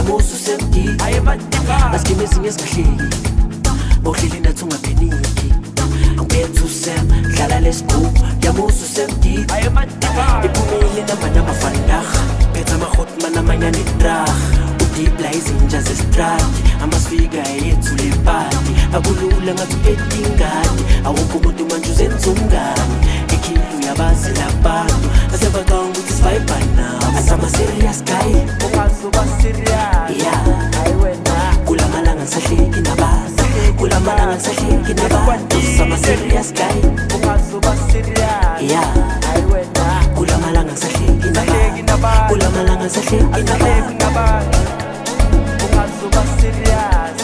yamusa usemdiki asikime ezinye ezingahleki bohleli nathi ungapheniki angiphethe usem dlala lesigubhu yamusa usemdiki iphumile namanabafandaga phethe amahoti manamanyana idraga udibla izinja zestrati amasifika yethu lepati akulula ngathi uphethe ingadi awukho umuntu manje uzenza umngani ikhilu yabazi labantu asebacanga ukuthi sivibe nabo asama-serious guy ungazuba serious kulamalanga ngisahleki nabazi kulamalanga ngisahleki nabazi sama-serious guy ungazuba serious kulamalanga ngisahleki nabazi kulamalanga ngisahleki nabazi ungazuba serious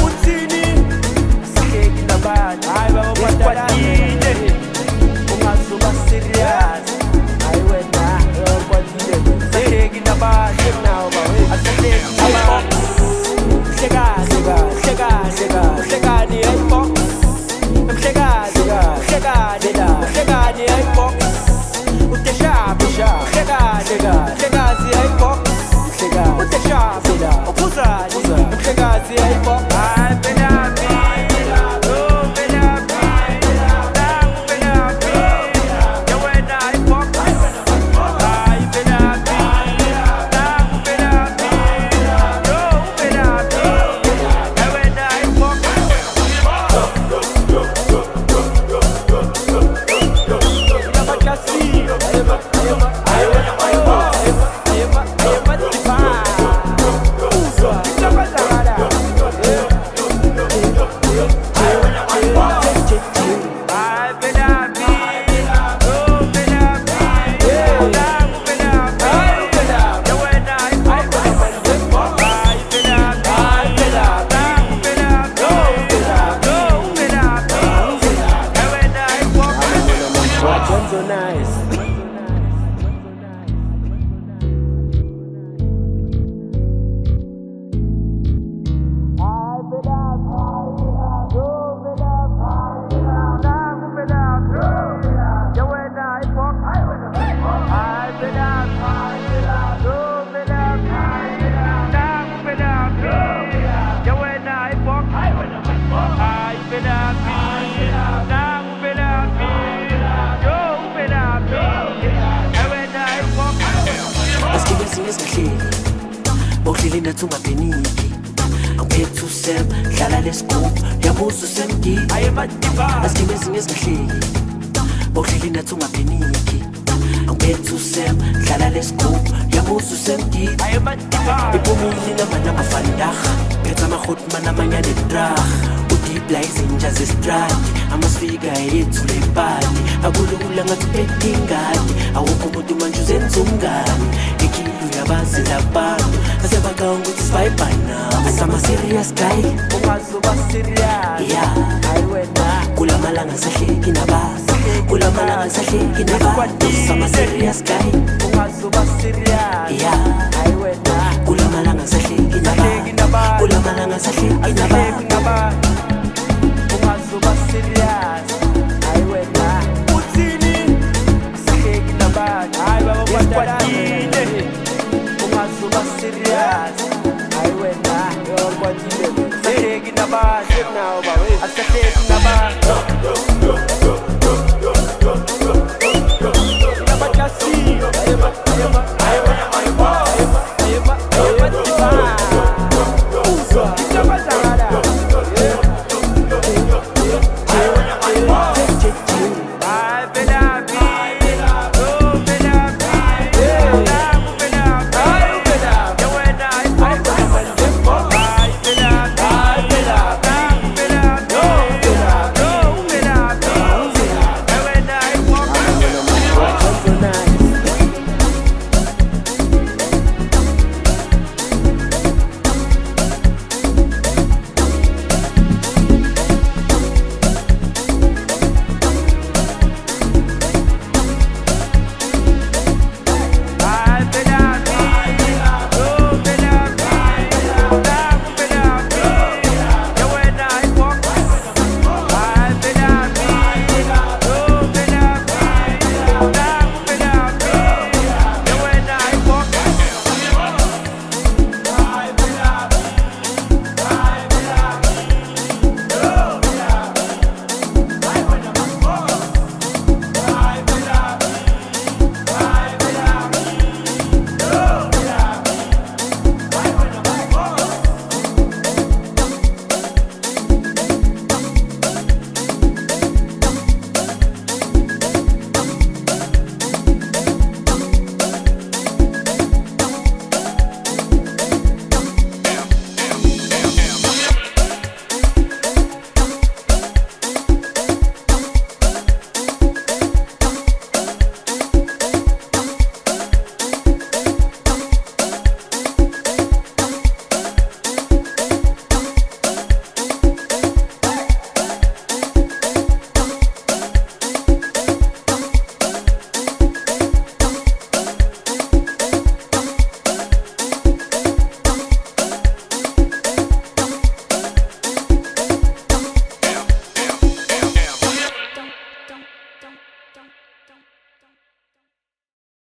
uthini sahleki nabantu hayi baba badalile ungazuba serious sahleki nabantu now baba asahleki nabantu hlekani hey box hlekani hey box uteshabisha hlekazi hey box uteshabila uphuzani hlekazi hey box so nice. bohleli nathi ungapheniki angiphethe usem dlala lesigubhu yamusa usemdiki asikime ezinye ezingahleki bohleli nathi ungapheniki angiphethe usem dlala lesigubhu yamusa usemdiki iphumile namanabafandaga phethe amahoti manamanyana idraga udibla izinja zestrati amasifika yethu lepati akulula ngathi uphethe ingadi awukho umuntu manje uzenza umngani ikhilu yabazi labantu asebacanga ukuthi sivibe nabo asama-serious guy ungazuba serious kulamalanga ngisahleki nabazi kulamalanga ngisahleki nabazi sama-serious guy ungazuba serious kulamalanga ngisahleki nabazi kulamalanga ngisahleki nabazi ungazuba serious uthini sahleki nabantu hayi baba badalile ungazuba serious sahleki nabantu now baba asahleki nabantu